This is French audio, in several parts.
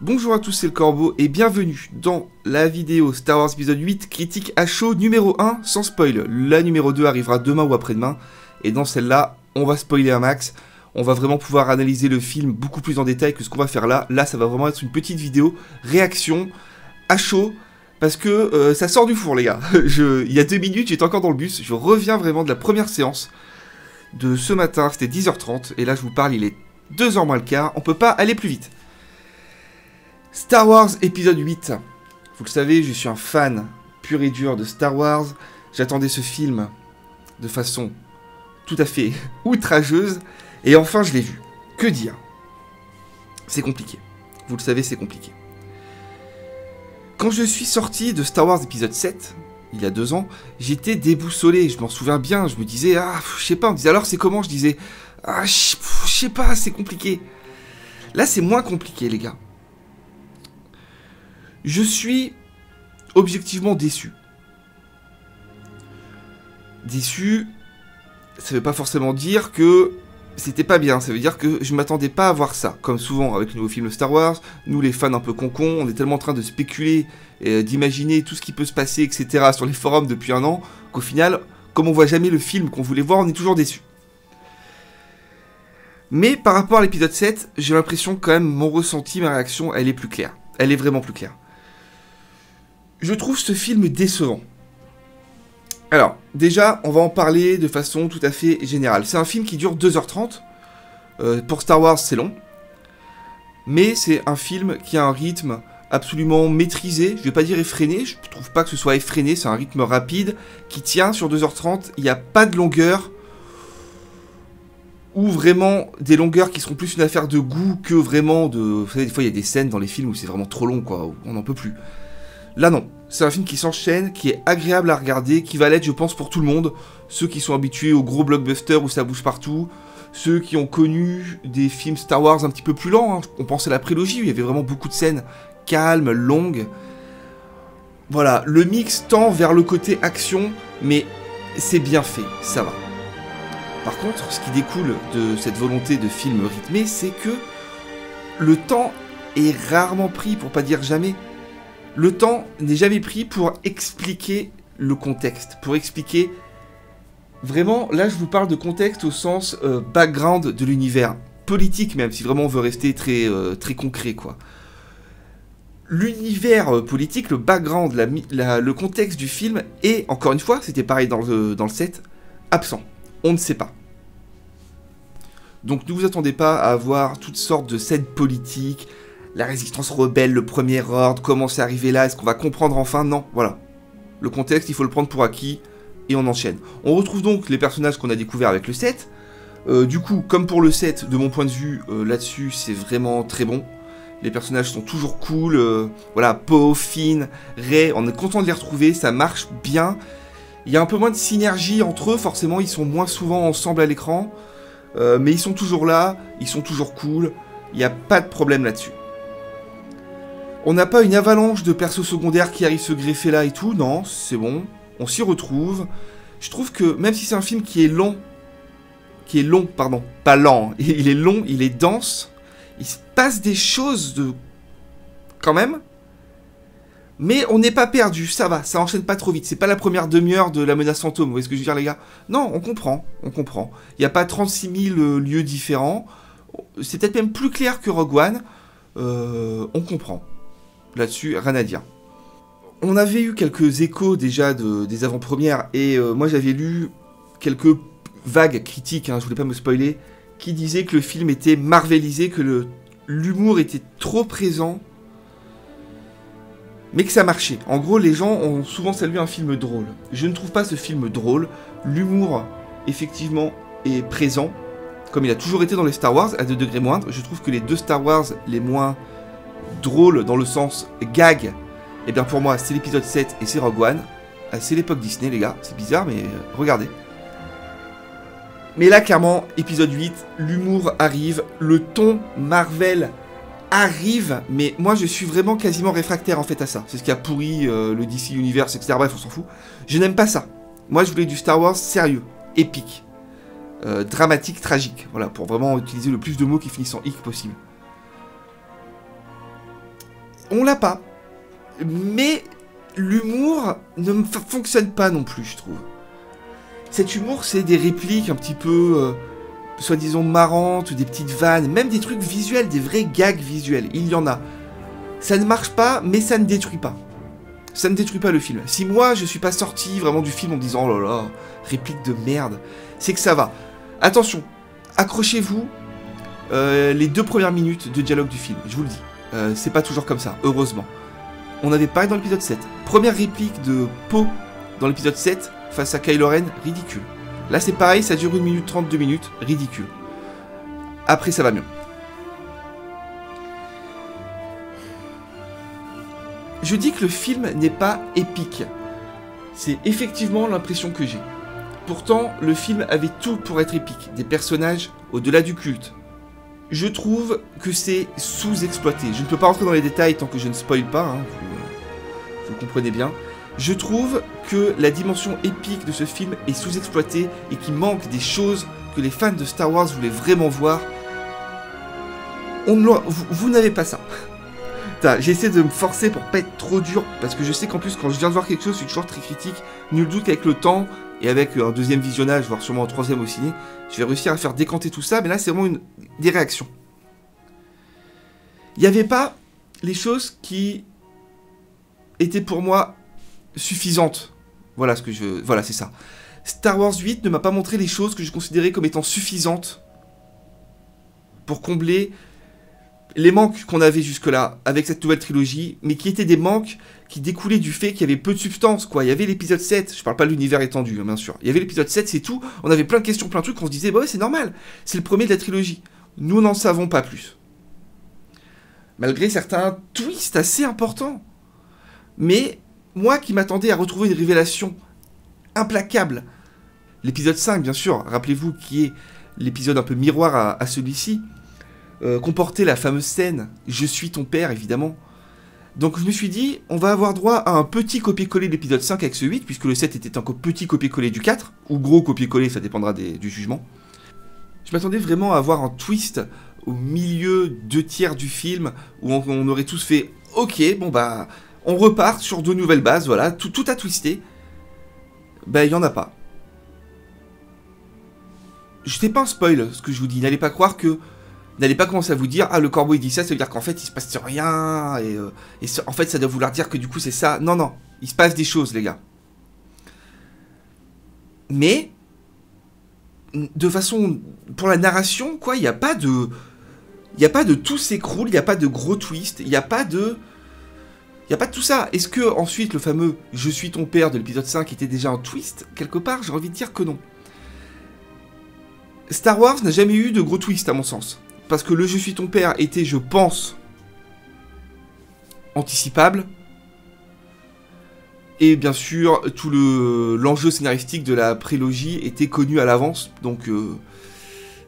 Bonjour à tous, c'est le Corbeau et bienvenue dans la vidéo Star Wars épisode 8, critique à chaud numéro 1, sans spoil. La numéro 2 arrivera demain ou après-demain, et dans celle-là, on va spoiler un max. On va vraiment pouvoir analyser le film beaucoup plus en détail que ce qu'on va faire là. Là, ça va vraiment être une petite vidéo réaction à chaud, parce que ça sort du four, les gars. Il y a 2 minutes, j'étais encore dans le bus, je reviens vraiment de la première séance de ce matin, c'était 10h30, et là, je vous parle, il est 2h moins le quart, on peut pas aller plus vite. Star Wars épisode 8. Vous le savez, je suis un fan pur et dur de Star Wars. J'attendais ce film de façon tout à fait outrageuse. Et enfin, je l'ai vu. Que dire? C'est compliqué. Vous le savez, c'est compliqué. Quand je suis sorti de Star Wars épisode 7, il y a 2 ans, j'étais déboussolé. Je m'en souviens bien. Je me disais, je sais pas. On me disait, alors c'est comment? Je disais, je sais pas, c'est compliqué. Là, c'est moins compliqué, les gars. Je suis objectivement déçu. Déçu, ça veut pas forcément dire que c'était pas bien, ça veut dire que je m'attendais pas à voir ça. Comme souvent avec le nouveau film Star Wars, nous les fans un peu concons, on est tellement en train de spéculer, d'imaginer tout ce qui peut se passer, etc. sur les forums depuis 1 an, qu'au final, comme on voit jamais le film qu'on voulait voir, on est toujours déçu. Mais par rapport à l'épisode 7, j'ai l'impression que quand même mon ressenti, ma réaction, elle est plus claire. Elle est vraiment plus claire. Je trouve ce film décevant. Alors, déjà, on va en parler de façon tout à fait générale. C'est un film qui dure 2h30. Pour Star Wars, c'est long. Mais c'est un film qui a un rythme absolument maîtrisé. Je vais pas dire effréné, je trouve pas que ce soit effréné. C'est un rythme rapide qui tient sur 2h30. Il n'y a pas de longueur. Ou vraiment des longueurs qui seront plus une affaire de goût que vraiment de... Vous savez, des fois, il y a des scènes dans les films où c'est vraiment trop long, quoi. Où on n'en peut plus. Là non, c'est un film qui s'enchaîne, qui est agréable à regarder, qui va l'être je pense pour tout le monde, ceux qui sont habitués aux gros blockbusters où ça bouge partout, ceux qui ont connu des films Star Wars un petit peu plus lents, hein. On pense à la prélogie où il y avait vraiment beaucoup de scènes calmes, longues. Voilà, le mix tend vers le côté action, mais c'est bien fait, ça va. Par contre, ce qui découle de cette volonté de film rythmé, c'est que le temps est rarement pris, pour pas dire jamais. Le temps n'est jamais pris pour expliquer le contexte, pour expliquer... Vraiment, là je vous parle de contexte au sens background de l'univers, politique même, si vraiment on veut rester très concret, quoi. L'univers politique, le background, le contexte du film est, encore une fois, c'était pareil dans le set, absent. On ne sait pas. Donc ne vous attendez pas à avoir toutes sortes de scènes politiques, la résistance rebelle, le premier ordre, comment c'est arrivé là, est-ce qu'on va comprendre enfin? Non, voilà. Le contexte, il faut le prendre pour acquis, et on enchaîne. On retrouve donc les personnages qu'on a découverts avec le 7. Du coup, comme pour le 7, de mon point de vue, là-dessus, c'est vraiment très bon. Les personnages sont toujours cool, voilà, Poe, Finn, Rey, on est content de les retrouver, ça marche bien. Il y a un peu moins de synergie entre eux, forcément, ils sont moins souvent ensemble à l'écran. Mais ils sont toujours là, ils sont toujours cool, il n'y a pas de problème là-dessus. On n'a pas une avalanche de persos secondaires qui arrivent se greffer là et tout, non, c'est bon, on s'y retrouve. Je trouve que même si c'est un film qui est long, pardon, pas lent, il est long, il est dense, il se passe des choses de... quand même, mais on n'est pas perdu, ça va, ça enchaîne pas trop vite, c'est pas la première demi-heure de la menace fantôme, vous voyez ce que je veux dire les gars? Non, on comprend, il n'y a pas 36 000 lieux différents, c'est peut-être même plus clair que Rogue One, on comprend. Là-dessus, rien à dire. On avait eu quelques échos déjà des avant-premières, et moi j'avais lu quelques vagues critiques, hein, je voulais pas me spoiler, qui disaient que le film était marvelisé, que l'humour était trop présent, mais que ça marchait. En gros, les gens ont souvent salué un film drôle. Je ne trouve pas ce film drôle. L'humour, effectivement, est présent, comme il a toujours été dans les Star Wars, à 2 degrés moindres. Je trouve que les 2 Star Wars les moins drôles, dans le sens gag, eh bien pour moi, c'est l'épisode 7 et c'est Rogue One. C'est l'époque Disney, les gars. C'est bizarre, mais regardez. Mais là, clairement, épisode 8, l'humour arrive, le ton Marvel arrive, mais moi je suis vraiment quasiment réfractaire en fait à ça. C'est ce qui a pourri le DC Universe, etc. Bref, on s'en fout. Je n'aime pas ça. Moi je voulais du Star Wars sérieux, épique, dramatique, tragique. Voilà, pour vraiment utiliser le plus de mots qui finissent en hic possible. On l'a pas. Mais l'humour ne fonctionne pas non plus, je trouve. Cet humour, c'est des répliques un petit peu, soi-disant marrantes, ou des petites vannes, même des trucs visuels, des vrais gags visuels. Il y en a. Ça ne marche pas, mais ça ne détruit pas. Ça ne détruit pas le film. Si moi, je suis pas sorti vraiment du film en me disant « Oh là là, réplique de merde », c'est que ça va. Attention, accrochez-vous les 2 premières minutes de dialogue du film, je vous le dis. C'est pas toujours comme ça, heureusement. On avait pareil dans l'épisode 7. Première réplique de Poe dans l'épisode 7 face à Kylo Ren, ridicule. Là c'est pareil, ça dure 1 minute 32 minutes, ridicule. Après ça va mieux. Je dis que le film n'est pas épique. C'est effectivement l'impression que j'ai. Pourtant, le film avait tout pour être épique. Des personnages au-delà du culte. Je trouve que c'est sous-exploité. Je ne peux pas rentrer dans les détails tant que je ne spoil pas, hein, vous comprenez bien. Je trouve que la dimension épique de ce film est sous-exploitée et qu'il manque des choses que les fans de Star Wars voulaient vraiment voir. Vous n'avez pas ça. J'essaie de me forcer pour pas être trop dur, parce que je sais qu'en plus, quand je viens de voir quelque chose, je suis toujours très critique. Nul doute qu'avec le temps, et avec un deuxième visionnage, voire sûrement un troisième au ciné, je vais réussir à faire décanter tout ça, mais là, c'est vraiment des réactions. Il n'y avait pas les choses qui étaient pour moi suffisantes. Voilà ce que Voilà, c'est ça. Star Wars 8 ne m'a pas montré les choses que je considérais comme étant suffisantes pour combler les manques qu'on avait jusque-là avec cette nouvelle trilogie, mais qui étaient des manques qui découlaient du fait qu'il y avait peu de substance, quoi. Il y avait l'épisode 7, je parle pas de l'univers étendu, hein, bien sûr. Il y avait l'épisode 7, c'est tout. On avait plein de questions, plein de trucs, on se disait, bah ouais, c'est normal. C'est le premier de la trilogie. Nous n'en savons pas plus. Malgré certains twists assez importants. Mais, moi qui m'attendais à retrouver une révélation implacable, l'épisode 5, bien sûr, rappelez-vous, qui est l'épisode un peu miroir à celui-ci, comportait la fameuse scène « Je suis ton père », évidemment. Donc je me suis dit, on va avoir droit à un petit copier-coller de l'épisode 5 avec ce 8, puisque le 7 était un petit copier-coller du 4, ou gros copier-coller, ça dépendra du jugement. Je m'attendais vraiment à avoir un twist au milieu 2/3 du film, où on aurait tous fait « Ok, bon bah, on repart sur de nouvelles bases, voilà, tout a twisté. » Bah, il n'y en a pas. Je sais pas un spoil, ce que je vous dis, n'allez pas croire que... N'allez pas commencer à vous dire « Ah, le corbeau il dit ça, ça veut dire qu'en fait il se passe rien, et en fait ça doit vouloir dire que du coup c'est ça. » Non, non, il se passe des choses, les gars. Mais, de façon... Pour la narration, quoi, il n'y a pas de... Il n'y a pas de tout s'écroule, il n'y a pas de gros twist, il n'y a pas de... Il n'y a pas de tout ça. Est-ce que, ensuite, le fameux « Je suis ton père » de l'épisode 5 était déjà un twist? Quelque part, j'ai envie de dire que non. Star Wars n'a jamais eu de gros twist, à mon sens. Parce que le « Je suis ton père » était, je pense, anticipable. Et bien sûr, tout l'enjeu scénaristique de la prélogie était connu à l'avance. Donc,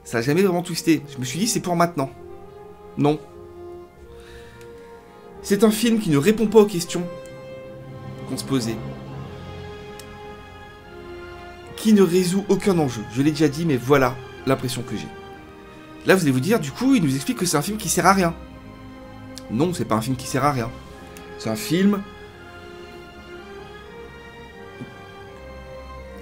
ça n'a jamais vraiment twisté. Je me suis dit, c'est pour maintenant. Non. C'est un film qui ne répond pas aux questions qu'on se posait. Qui ne résout aucun enjeu. Je l'ai déjà dit, mais voilà l'impression que j'ai. Là, vous allez vous dire, du coup, il nous explique que c'est un film qui sert à rien. Non, c'est pas un film qui sert à rien. C'est un film...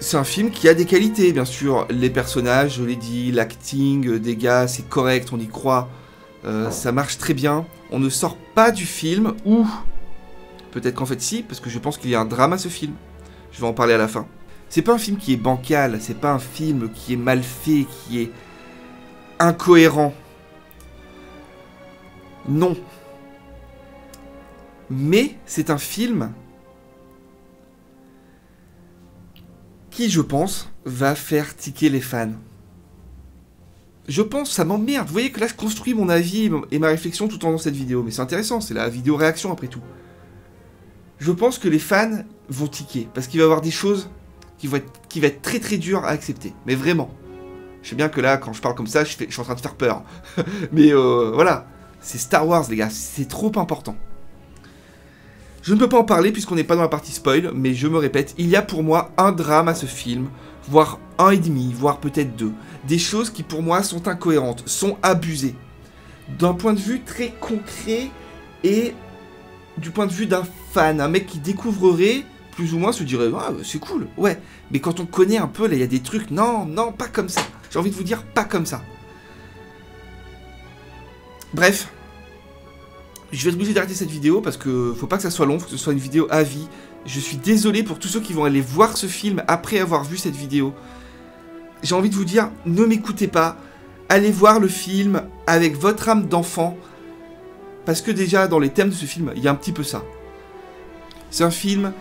C'est un film qui a des qualités, bien sûr. Les personnages, je l'ai dit, l'acting des gars, c'est correct, on y croit. Ça marche très bien. On ne sort pas du film, ou... Peut-être qu'en fait si, parce que je pense qu'il y a un drame à ce film. Je vais en parler à la fin. C'est pas un film qui est bancal, c'est pas un film qui est mal fait, qui est... incohérent. Non. Mais c'est un film qui, je pense, va faire tiquer les fans. Je pense, ça m'emmerde. Vous voyez que là, je construis mon avis et ma réflexion tout en dans cette vidéo. Mais c'est intéressant, c'est la vidéo réaction après tout. Je pense que les fans vont tiquer, parce qu'il va y avoir des choses qui vont être très très dures à accepter. Mais vraiment. Je sais bien que là, quand je parle comme ça, je suis en train de faire peur. Mais voilà, c'est Star Wars, les gars, c'est trop important. Je ne peux pas en parler puisqu'on n'est pas dans la partie spoil, mais je me répète, il y a pour moi un drame à ce film, voire 1,5, voire peut-être 2. Des choses qui pour moi sont incohérentes, sont abusées. D'un point de vue très concret et du point de vue d'un fan, un mec qui découvrerait, plus ou moins se dirait, ah, c'est cool, ouais. Mais quand on connaît un peu, là, il y a des trucs, non, non, pas comme ça. J'ai envie de vous dire, pas comme ça. Bref. Je vais être obligé d'arrêter cette vidéo parce que faut pas que ça soit long, faut que ce soit une vidéo à vie. Je suis désolé pour tous ceux qui vont aller voir ce film après avoir vu cette vidéo. J'ai envie de vous dire, ne m'écoutez pas. Allez voir le film avec votre âme d'enfant. Parce que déjà, dans les thèmes de ce film, il y a un petit peu ça. C'est un film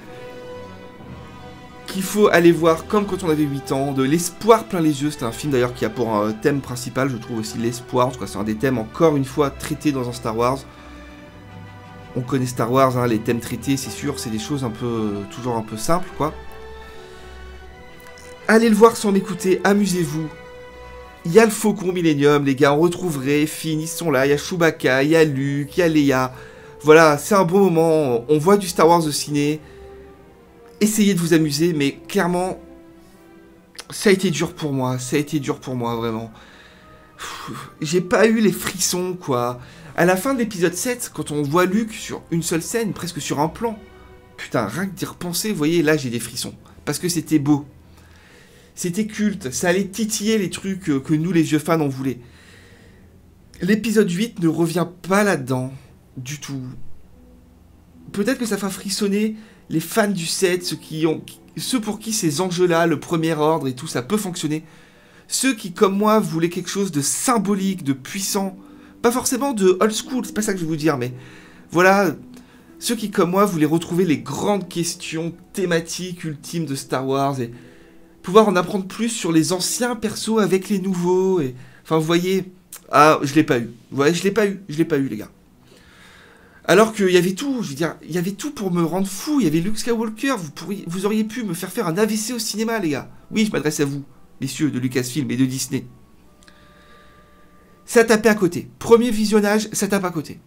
qu'il faut aller voir comme quand on avait 8 ans, de l'espoir plein les yeux. C'est un film d'ailleurs qui a pour un thème principal, je trouve aussi l'espoir. En tout cas, c'est un des thèmes encore une fois traités dans un Star Wars. On connaît Star Wars, hein, les thèmes traités, c'est sûr, c'est des choses un peu, toujours un peu simples, quoi. Allez le voir sans m'écouter, amusez-vous. Il y a le Faucon Millenium, les gars, on retrouverait Finn, ils sont là, il y a Chewbacca, il y a Luke, il y a Leia. Voilà, c'est un bon moment, on voit du Star Wars au ciné. Essayez de vous amuser, mais clairement, ça a été dur pour moi, vraiment. J'ai pas eu les frissons, quoi. À la fin de l'épisode 7, quand on voit Luke sur une seule scène, presque sur un plan, putain, rien que d'y repenser, vous voyez, là j'ai des frissons. Parce que c'était beau. C'était culte, ça allait titiller les trucs que nous, les vieux fans, on voulait. L'épisode 8 ne revient pas là-dedans, du tout. Peut-être que ça fera frissonner les fans du 7, ceux pour qui ces enjeux-là, le premier ordre et tout, ça peut fonctionner. Ceux qui, comme moi, voulaient quelque chose de symbolique, de puissant. Pas forcément de old school, c'est pas ça que je vais vous dire, mais voilà, ceux qui, comme moi, voulaient retrouver les grandes questions thématiques ultimes de Star Wars et pouvoir en apprendre plus sur les anciens persos avec les nouveaux. Et... Enfin, vous voyez, ah, je l'ai pas eu. Ouais, je l'ai pas eu, les gars. Alors qu'il y avait tout, je veux dire, il y avait tout pour me rendre fou. Il y avait Luke Skywalker, vous auriez pu me faire un AVC au cinéma, les gars. Oui, je m'adresse à vous, messieurs de Lucasfilm et de Disney. Ça tapait à côté. Premier visionnage, ça tape à côté.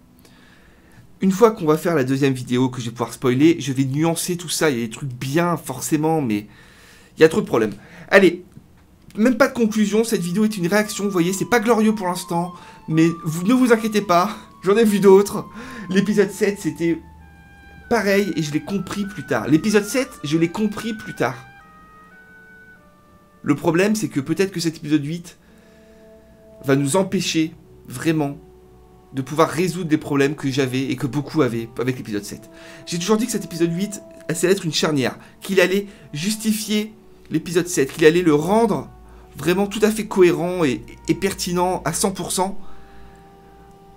Une fois qu'on va faire la deuxième vidéo que je vais pouvoir spoiler, je vais nuancer tout ça. Il y a des trucs bien, forcément, mais il y a trop de problèmes. Allez, même pas de conclusion. Cette vidéo est une réaction. Vous voyez, c'est pas glorieux pour l'instant, mais ne vous inquiétez pas. J'en ai vu d'autres. L'épisode 7, c'était pareil et je l'ai compris plus tard. L'épisode 7, je l'ai compris plus tard. Le problème, c'est que peut-être que cet épisode 8... va nous empêcher, vraiment, de pouvoir résoudre des problèmes que j'avais et que beaucoup avaient avec l'épisode 7. J'ai toujours dit que cet épisode 8, ça allait être une charnière, qu'il allait justifier l'épisode 7, qu'il allait le rendre vraiment tout à fait cohérent et pertinent à 100%.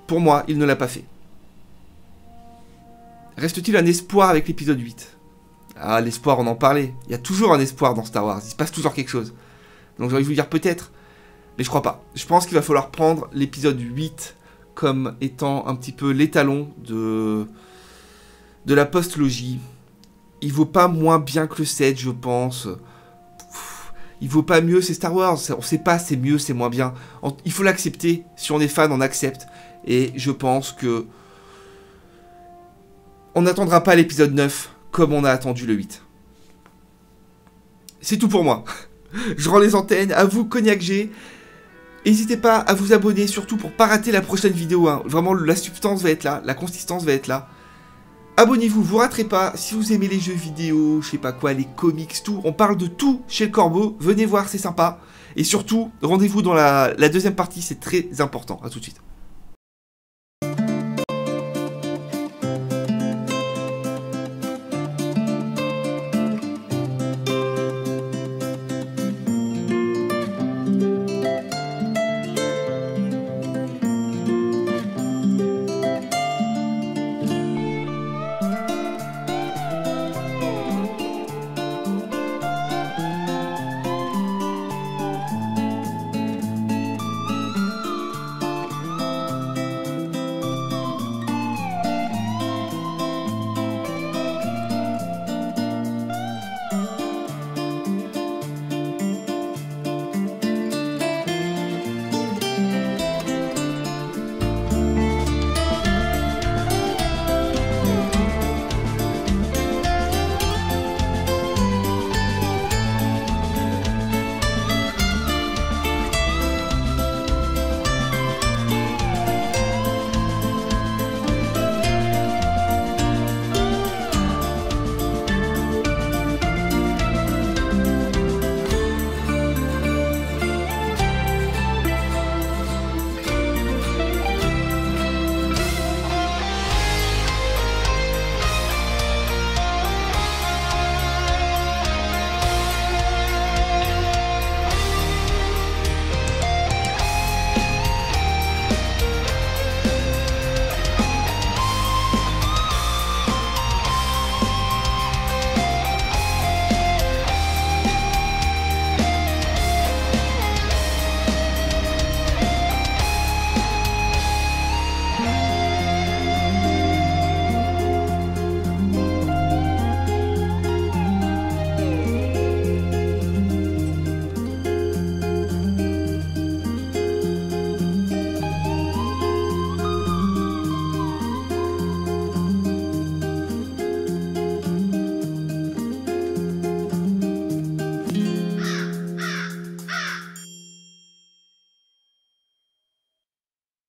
Pour moi, il ne l'a pas fait. Reste-t-il un espoir avec l'épisode 8 ? Ah, l'espoir, on en parlait. Il y a toujours un espoir dans Star Wars, il se passe toujours quelque chose. Donc j'ai envie de vous dire peut-être... Mais je crois pas. Je pense qu'il va falloir prendre l'épisode 8 comme étant un petit peu l'étalon de la post-logie. Il vaut pas moins bien que le 7, je pense. Il vaut pas mieux, c'est Star Wars. On sait pas, c'est mieux, c'est moins bien. Il faut l'accepter. Si on est fan, on accepte. Et je pense que... on n'attendra pas l'épisode 9 comme on a attendu le 8. C'est tout pour moi. Je rends les antennes. À vous, Cognac G. N'hésitez pas à vous abonner, surtout pour pas rater la prochaine vidéo. Hein. Vraiment, la substance va être là, la consistance va être là. Abonnez-vous, vous raterez pas. Si vous aimez les jeux vidéo, je sais pas quoi, les comics, tout. On parle de tout chez le Corbeau. Venez voir, c'est sympa. Et surtout, rendez-vous dans la deuxième partie, c'est très important. À tout de suite.